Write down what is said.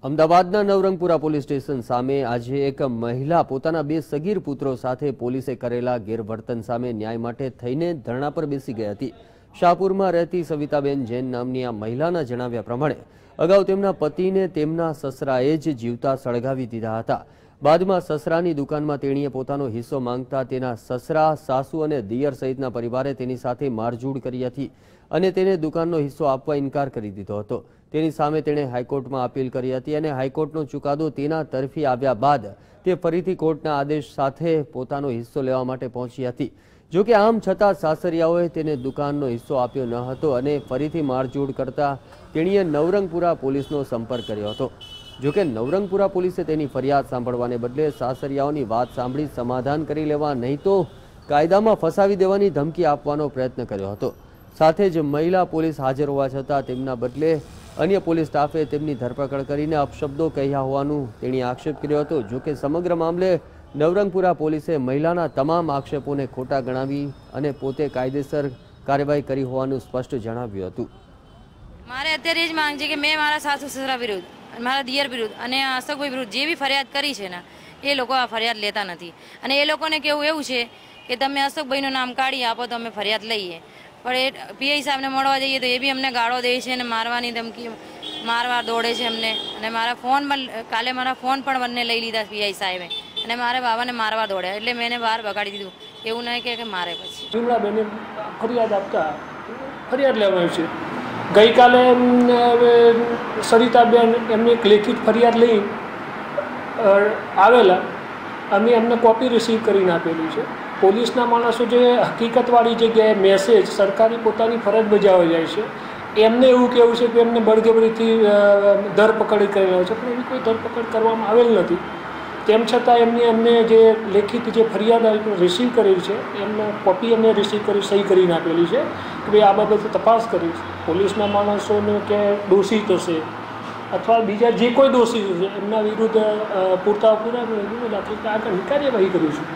અમદાવાદના Navrangpura police station સામે આજે એક મહિલા પોતાના બે સગીર પુત્રો સાથે પોલીસે કરેલા ગેરવર્તન સામે ન્યાય માટે થઈને ધરણા પર બેસી ગઈ હતી। શાહપુરમાં રહેતી સવિતાબેન જૈન નામની આ મહિલાના જણાવ્યા પ્રમાણે અગાઉ તેમના પતિને તેમના સસરાએ જ જીવતા સળગાવી દીધા હતા। બાદમાં સસરાની દુકાનમાં તેણીએ પોતાનો હિસ્સો માંગતા તેના સસરા, સાસુ અને દિયર સહિતના પરિવારે તેની સાથે મારઝૂડ કરી હતી અને તેને દુકાનનો હિસ્સો આપવા ઇનકાર કરી દીધો હતો। તેની સામે તેણે હાઈકોર્ટમાં અપીલ કરી હતી અને હાઈકોર્ટનો ચુકાદો તેના તરફી આવ્યા બાદ તે ફરીથી કોર્ટના આદેશ સાથે પોતાનો હિસ્સો લેવા માટે પહોંચી હતી। જો કે આમ છતાં સાસરિયાઓએ તેને દુકાનનો હિસ્સો આપ્યો ન હતો અને ફરીથી મારઝૂડ કરતા તેણીએ નવરંગપુરા પોલીસનો સંપર્ક કર્યો હતો। જો કે નવરંગપુરા પોલીસે તેની ફરિયાદ સાંભળવાને બદલે સાસરિયાઓની વાત સાંભળી સમાધાન કરી લેવા નહીં તો કાયદામાં ફસાવી દેવાની ધમકી આપવાનો પ્રયત્ન કર્યો હતો। સાથે જ મહિલા પોલીસ હાજર હોવા છતાં તેમના બદલે અન્ય પોલીસ સ્ટાફે તેમની ધરપકડ કરીને અપશબ્દો કહ્યા હોવાનું તેણે આક્ષેપ કર્યો હતો। જો કે સમગ્ર મામલે નવરંગપુરા પોલીસે મહિલાના તમામ આક્ષેપોને ખોટા ગણાવી અને પોતે કાયદેસર કાર્યવાહી કરી હોવાનું સ્પષ્ટ જણાવ્યું હતું। મારે અત્યારે જ માંગ છે કે મેં મારા સાસુ સસરા વિરુદ્ધ, મારા દિયર વિરુદ્ધ અને અશોકભાઈ વિરુદ્ધ જે બી ફરિયાદ કરી છે ને એ લોકો આ ફરિયાદ લેતા નથી અને એ લોકોને કેવું એવું છે કે તમે અશોકભાઈનું નામ કાઢી આપો તો અમે ફરિયાદ લઈએ, પણ એ પીઆઈ સાહેબને મળવા જઈએ તો એ બી અમને ગાળો દે છે અને મારવાની ધમકી, મારવા દોડે છે અમને અને મારા ફોન કાલે મારા ફોન પણ બંને લઈ લીધા પીઆઈ સાહેબે અને મારા બાબાને મારવા દોડ્યા એટલે મેં એને બહાર બગાડી દીધું। એવું નહીં કે મારે પછી વિમલાબેને ફરિયાદ આપતા ફરિયાદ લેવાય છે। ગઈકાલે સરિતાબેન એમને એક લેખિત ફરિયાદ લઈ આવેલા, અમે એમને કોપી રિસીવ કરીને આપેલી છે। પોલીસના માણસો જે હકીકતવાળી જગ્યાએ મેસેજ સરકારી પોતાની ફરજ બજાવવા જાય છે એમને એવું કહેવું છે કે એમને બળજબરીથી ધરપકડ કરેલા છે, પણ એવી કોઈ ધરપકડ કરવામાં આવેલ નથી। તેમ છતાં એમને જે લેખિત જે ફરિયાદ રિસીવ કરેલી છે એમને કોપી એમને રિસીવ કરી સહી કરીને આપેલી છે કે ભાઈ આ બાબતે તપાસ કરી પોલીસના માણસોને કે દોષિત હશે અથવા બીજા જે કોઈ દોષિત હશે એમના વિરુદ્ધ પૂરતા પુરાવા આગળની કાર્યવાહી કરીશું।